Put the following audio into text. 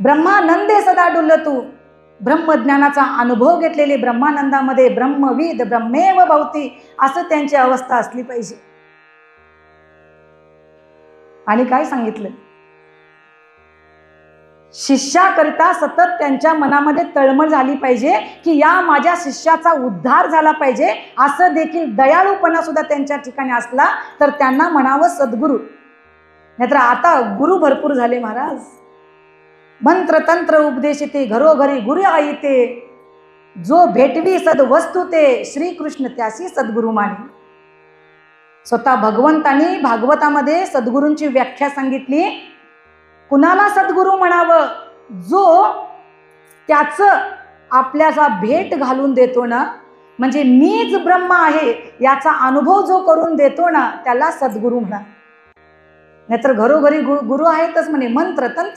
ब्रह्मानंदे सदा डुलतू, ब्रह्मज्ञानाचा अनुभव घेतलेले, ब्रह्मानंदामध्ये ब्रह्मविद ब्रह्मेव भवती असं त्यांची अवस्था असली पाहिजे. आणि काय सांगितलं, शिष्याकरिता सतत त्यांच्या मनामध्ये तळमळ झाली पाहिजे की या माझ्या शिष्याचा उद्धार झाला पाहिजे. असं देखील दयाळूपणा सुद्धा त्यांच्या ठिकाणी असला तर त्यांना म्हणावं सद्गुरू. नाहीतर आता गुरु भरपूर झाले महाराज. मंत्र तंत्र उपदेशिते, घरोघरी गुरु आईते, जो भेटवी सद्वस्तु ते, श्रीकृष्ण त्यासी सद्गुरु माने. स्वतः भगवंतांनी भागवतामध्ये सद्गुरूंची व्याख्या सांगितली. कुणाला सद्गुरू म्हणावं, जो त्याचं आपल्याला भेट घालून देतो ना, म्हणजे मीच ब्रह्म आहे याचा अनुभव जो करून देतो ना, त्याला सद्गुरू म्हणा. नाहीतर घरोघरी गुरु आहेतच म्हणे, मंत्र तंत्र